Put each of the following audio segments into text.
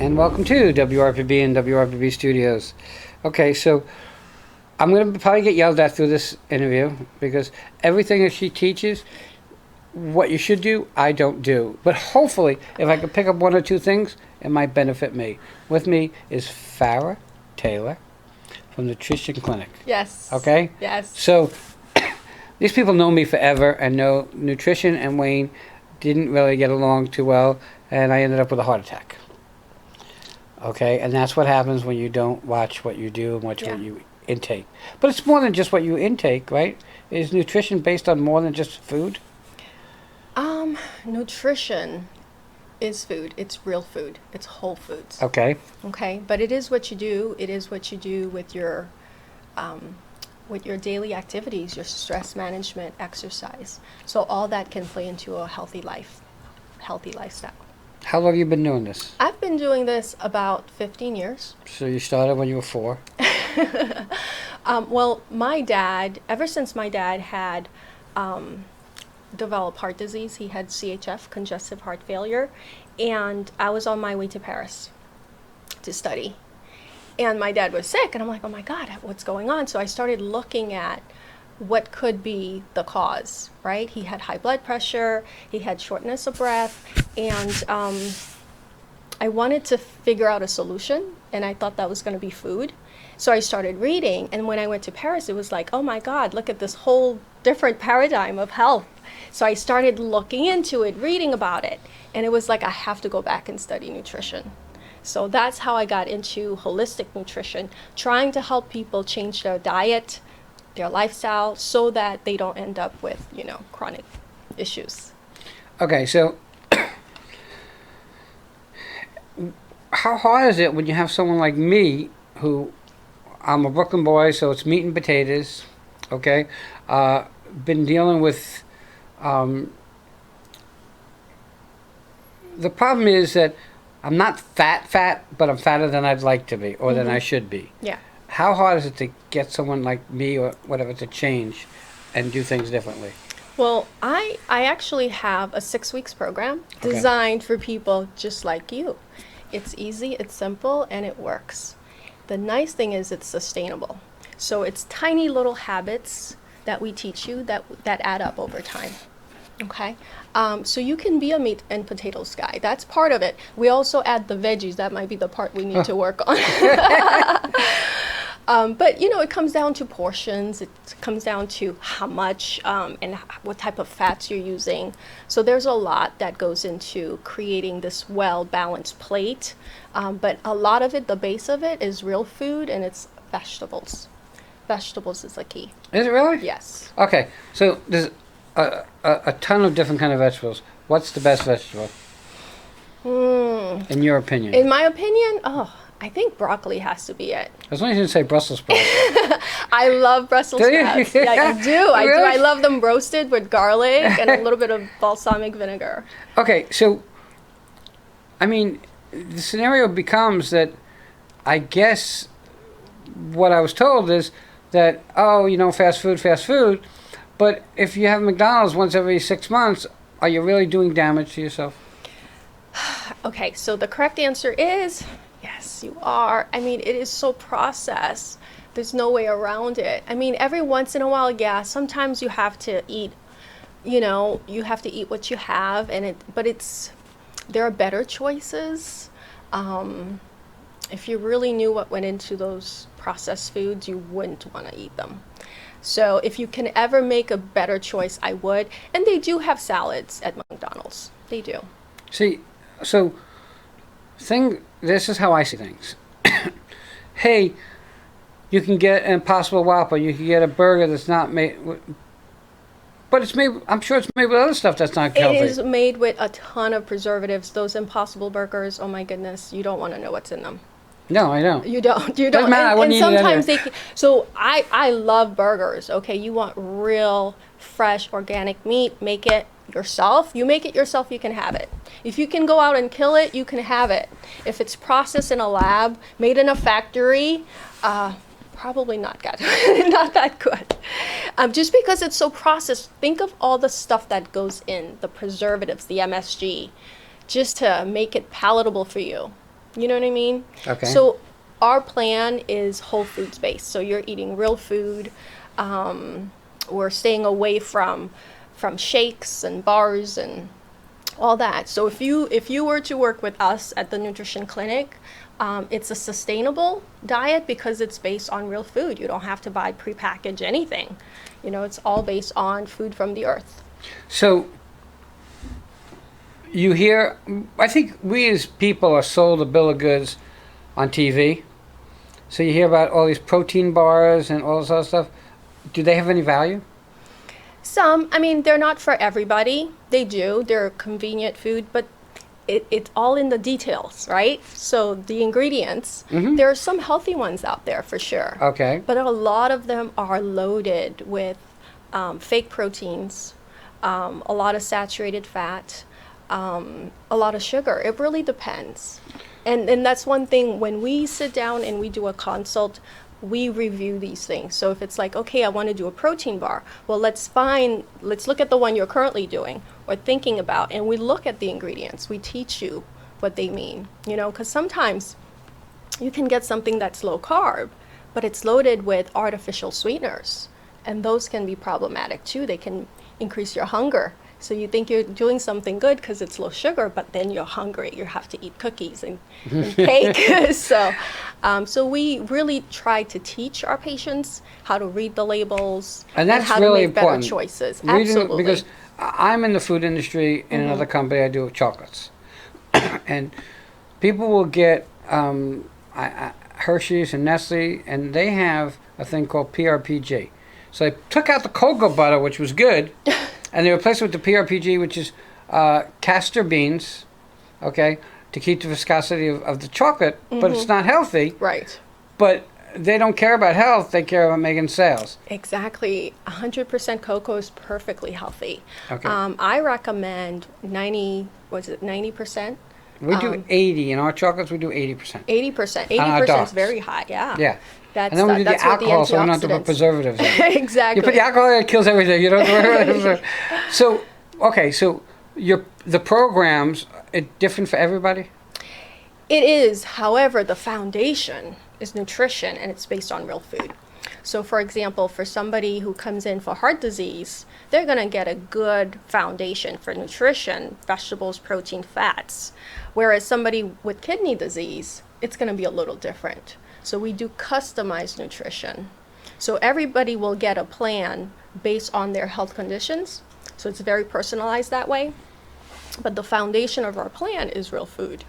and welcome to WRPB and WRPB Studios. Okay, so I'm going to probably get yelled at through this interview because everything that she teaches, what you should do, I don't do. But hopefully, if I could pick up one or two things, it might benefit me. With me is Phara Taylor from Nutrition Clinic. Yes. Okay? Yes. So, these people know me forever and know nutrition and Wayne didn't really get along too well, and I ended up with a heart attack. Okay, and that's what happens when you don't watch what you do and watch what you intake. But it's more than just what you intake, right? Is nutrition based on more than just food? Nutrition is food. It's real food. It's whole foods. Okay. Okay, but it is what you do. It is what you do with your daily activities, your stress management, exercise. So all that can play into a healthy lifestyle. How long have you been doing this? I've been doing this about 15 years. So you started when you were 4? Well, my dad, ever since my dad had developed heart disease, he had CHF, congestive heart failure, and I was on my way to Paris to study. And my dad was sick, and I'm like, oh my God, what's going on? So I started looking at what could be the cause, right? He had high blood pressure, he had shortness of breath, and I wanted to figure out a solution, and I thought that was going to be food. So I started reading, and when I went to Paris, it was like, oh my God, look at this whole different paradigm of health. So I started looking into it, reading about it, and it was like, I have to go back and study nutrition. So that's how I got into holistic nutrition, trying to help people change their diet, their lifestyle, so that they don't end up with, chronic issues. Okay, so how hard is it when you have someone like me, who I'm a Brooklyn boy, so it's meat and potatoes, okay? Been dealing with, the problem is that I'm not fat, but I'm fatter than I'd like to be, or than I should be. Yeah. How hard is it to get someone like me or whatever to change and do things differently? Well, I actually have a 6 weeks program designed for people just like you. It's easy, it's simple, and it works. The nice thing is it's sustainable. So it's tiny little habits that we teach you that add up over time. Okay, so you can be a meat and potatoes guy. That's part of it. We also add the veggies. That might be the part we need to work on. But it comes down to portions. It comes down to how much and what type of fats you're using. So there's a lot that goes into creating this well-balanced plate. But a lot of it, the base of it, is real food, and it's vegetables. Vegetables is the key. Is it really? Yes. Okay, so there's a ton of different kind of vegetables. What's the best vegetable? In your opinion? In my opinion, I think broccoli has to be it. As long as you didn't say Brussels sprouts. I love Brussels sprouts. Yeah, I do. I Really? do. I love them roasted with garlic and a little bit of balsamic vinegar. Okay, so, I mean, the scenario becomes that, I guess, what I was told is that, fast food, but if you have McDonald's once every 6 months, are you really doing damage to yourself? Okay, so the correct answer is yes, you are. I mean, it is so processed. There's no way around it. I mean, every once in a while, yeah, sometimes you have to eat, you have to eat what you have, but there are better choices. If you really knew what went into those processed foods, you wouldn't want to eat them. So if you can ever make a better choice, I would. And they do have salads at McDonald's. They do. See, so, this is how I see things. Hey, you can get an Impossible Whopper, you can get a burger that's not made, but I'm sure it's made with other stuff that's not healthy. It is made with a ton of preservatives. Those Impossible Burgers, oh my goodness, you don't want to know what's in them. No, I don't. You don't. Doesn't matter, I wouldn't eat it sometimes anyway. So I love burgers. Okay, you want real, fresh, organic meat. Make it yourself. You make it yourself, you can have it. If you can go out and kill it, you can have it. If it's processed in a lab, made in a factory, probably not good. Not that good. Just because it's so processed, think of all the stuff that goes in, the preservatives, the MSG, just to make it palatable for you. You know what I mean? Okay. So our plan is whole foods based. So you're eating real food. We're staying away from shakes and bars and all that. So if you were to work with us at the nutrition clinic, it's a sustainable diet because it's based on real food. You don't have to buy prepackaged anything. You know, it's all based on food from the earth. So you hear, I think we as people are sold a bill of goods on TV. So you hear about all these protein bars and all this other stuff. Do they have any value? Some, I mean, they're not for everybody. They do. They're convenient food, but it's all in the details, right? So the ingredients, there are some healthy ones out there for sure. Okay. But a lot of them are loaded with fake proteins, a lot of saturated fat, a lot of sugar. It really depends. And that's one thing, when we sit down and we do a consult, we review these things. So if it's like, okay, I want to do a protein bar, well, let's look at the one you're currently doing or thinking about, and we look at the ingredients. We teach you what they mean, you know, because sometimes you can get something that's low carb, but it's loaded with artificial sweeteners, and those can be problematic too. They can increase your hunger. So you think you're doing something good because it's low sugar, but then you're hungry. You have to eat cookies and cake. So we really try to teach our patients how to read the labels And that's how really to make important. better choices. Reading- Absolutely. Because I'm in the food industry in another company. I do chocolates. And people will get Hershey's and Nestle, and they have a thing called PRPG. So they took out the cocoa butter, which was good, and they replaced it with the PRPG, which is castor beans, okay, to keep the viscosity of the chocolate, but it's not healthy. Right. But they don't care about health, they care about making sales. Exactly. 100% cocoa is perfectly healthy. Okay. I recommend 90%? We do 80. In our chocolates, we do 80%. 80%. On our 80% is dogs. very high, yeah. Yeah. That's, And then we do the that's what the alcohol, so we don't have to put antioxidants- preservatives in. Exactly. You put the alcohol in, it kills everything. You don't have to worry about it. So, okay, so the programs are different for everybody? It is. However, the foundation is nutrition, and it's based on real food. So, for example, for somebody who comes in for heart disease, they're going to get a good foundation for nutrition, vegetables, protein, fats. Whereas somebody with kidney disease, it's going to be a little different. So we do customized nutrition. So everybody will get a plan based on their health conditions. So it's very personalized that way. But the foundation of our plan is real food.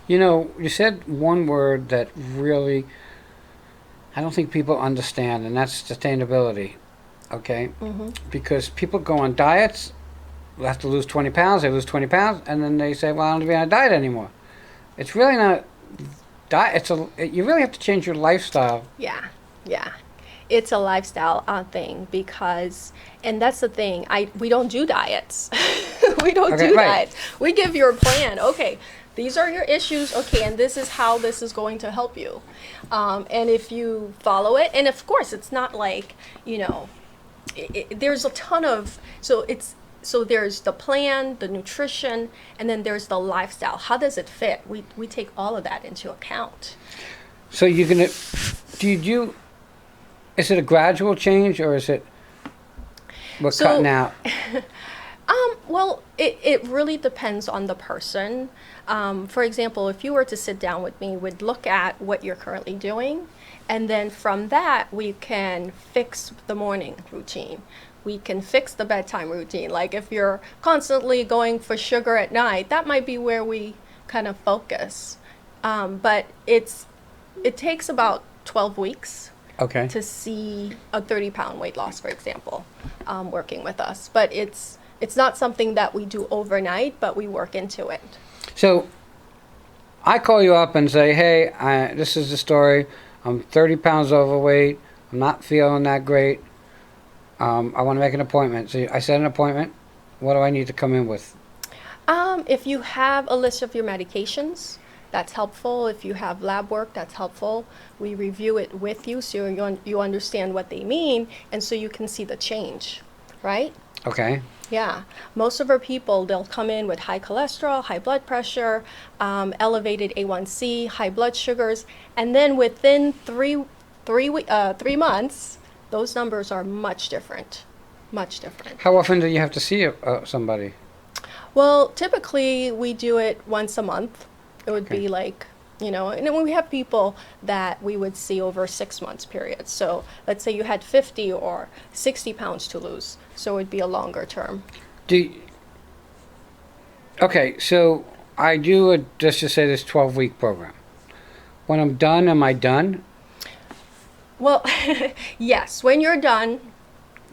You know, you said one word that really, I don't think people understand, and that's sustainability, okay? Because people go on diets, they have to lose 20 pounds, they lose 20 pounds, and then they say, well, I don't want to be on a diet anymore. It's really not diet. You really have to change your lifestyle. Yeah. It's a lifestyle thing because, and that's the thing, we don't do diets. We don't Okay, do right. diets. We give you a plan. Okay, these are your issues. Okay, and this is how this is going to help you. And if you follow it, and of course, it's not like, you know, there's a ton of, so there's the plan, the nutrition, and then there's the lifestyle. How does it fit? We take all of that into account. So you're going to, is it a gradual change, or is it, we're cutting out? Well, it really depends on the person. For example, if you were to sit down with me, we'd look at what you're currently doing, and then from that, we can fix the morning routine. We can fix the bedtime routine. Like if you're constantly going for sugar at night, that might be where we kind of focus. But it takes about 12 weeks Okay. to see a 30-pound weight loss, for example, working with us. But it's not something that we do overnight, but we work into it. So I call you up and say, hey, this is the story. I'm 30 pounds overweight. I'm not feeling that great. I want to make an appointment. So I set an appointment. What do I need to come in with? If you have a list of your medications, that's helpful. If you have lab work, that's helpful. We review it with you so you understand what they mean, and so you can see the change, right? Okay. Yeah, most of our people, they'll come in with high cholesterol, high blood pressure, elevated A1C, high blood sugars, and then within 3 months, those numbers are much different, much different. How often do you have to see somebody? Well, typically we do it once a month. It would Okay. be like, and then we have people that we would see over a 6 months period. So let's say you had 50 or 60 pounds to lose. So it would be a longer term. Okay, so I do let's just say this 12-week program. When I'm done, am I done? Well, yes, when you're done,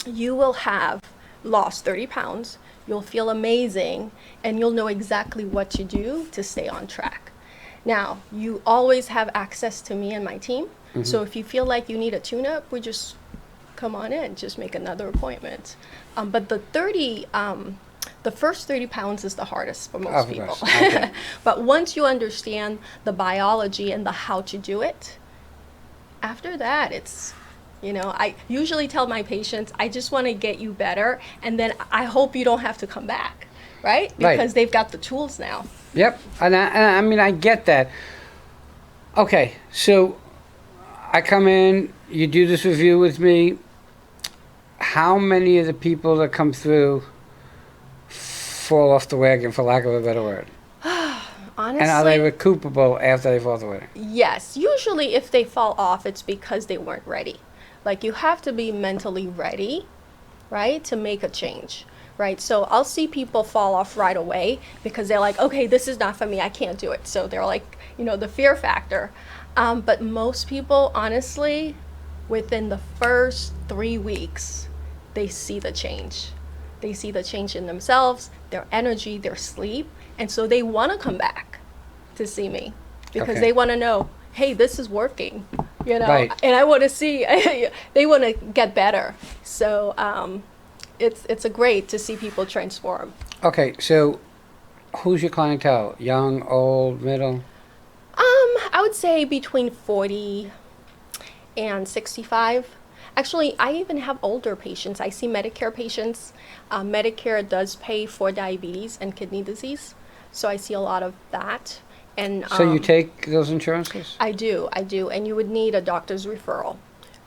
you will have lost 30 pounds. You'll feel amazing and you'll know exactly what to do to stay on track. Now, you always have access to me and my team. So if you feel like you need a tune-up, we just come on in, just make another appointment. But the first 30 pounds is the hardest for most Of people. course, okay. But once you understand the biology and the how to do it, after that, it's, I usually tell my patients, I just want to get you better, and then I hope you don't have to come back, right? Right. Because they've got the tools now. Yep, and I mean, I get that. Okay, so I come in, you do this review with me. How many of the people that come through fall off the wagon, for lack of a better word? Honestly, And are they recoupable after they fall off the wagon? yes. Usually, if they fall off, it's because they weren't ready. Like, you have to be mentally ready, right, to make a change, right? So I'll see people fall off right away because they're like, okay, this is not for me. I can't do it. So they're like, the fear factor. But most people, honestly, within the first 3 weeks, they see the change. They see the change in themselves, their energy, their sleep. And so they want to come back to see me because Okay. they want to know, hey, this is working, Right. and I want to see, they want to get better. So it's a great to see people transform. Okay, so who's your clientele? Young, old, middle? I would say between 40 and 65. Actually, I even have older patients. I see Medicare patients. Medicare does pay for diabetes and kidney disease, so I see a lot of that. And So you take those insurances? I do, and you would need a doctor's referral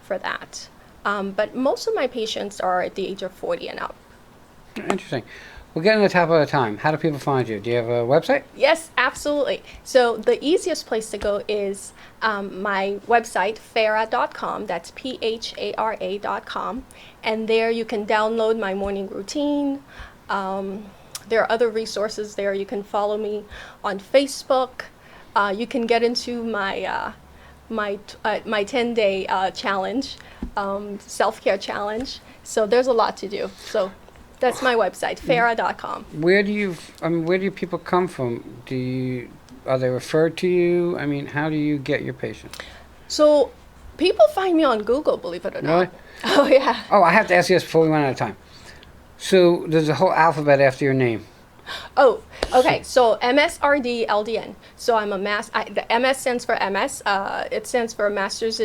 for that. But most of my patients are at the age of 40 and up. Interesting. We're getting to the top of the time. How do people find you? Do you have a website? Yes, absolutely. So the easiest place to go is my website, phara.com. That's phara.com. And there you can download my morning routine. There are other resources there. You can follow me on Facebook. You can get into my 10-day challenge, self-care challenge. So there's a lot to do. So that's my website, phara.com. Where do people come from? Are they referred to you? I mean, how do you get your patients? So people find me on Google, believe it or not. Really? Oh, yeah. Oh, I have to ask you this before we run out of time. So there's a whole alphabet after your name. Oh, okay. So MSRD LDN. So I'm the MS stands for MS. It stands for Masters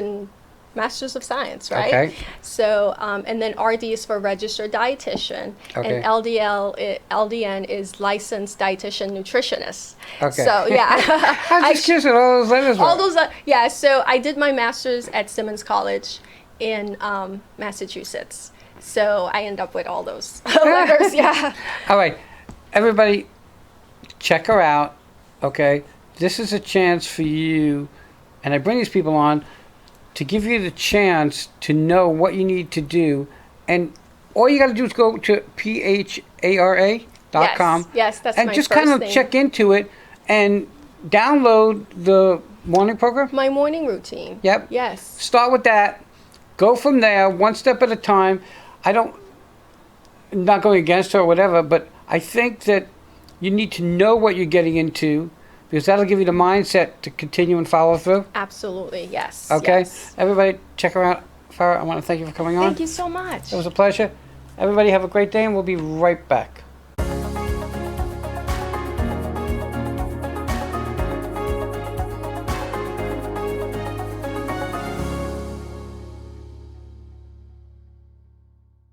of Science, right? Okay. So and then RD is for registered dietitian, Okay. and LDN is licensed dietitian nutritionist. Okay. So yeah, I was just curious what all those letters were. all those. Yeah. So I did my master's at Simmons College in Massachusetts. So I end up with all those letters. Yeah. All right. Everybody, check her out, okay? This is a chance for you, and I bring these people on to give you the chance to know what you need to do. And all you got to do is go to phara.com. Yes, that's and my just first kind of name. check into it and download the morning program. My morning routine. Yep. Yes. Start with that. Go from there, one step at a time. I'm not going against her or whatever, but I think that you need to know what you're getting into because that'll give you the mindset to continue and follow through. Absolutely. Yes. Okay? Yes. Everybody, check her out. Phara, I want to thank you for coming on. Thank you so much. It was a pleasure. Everybody have a great day, and we'll be right back.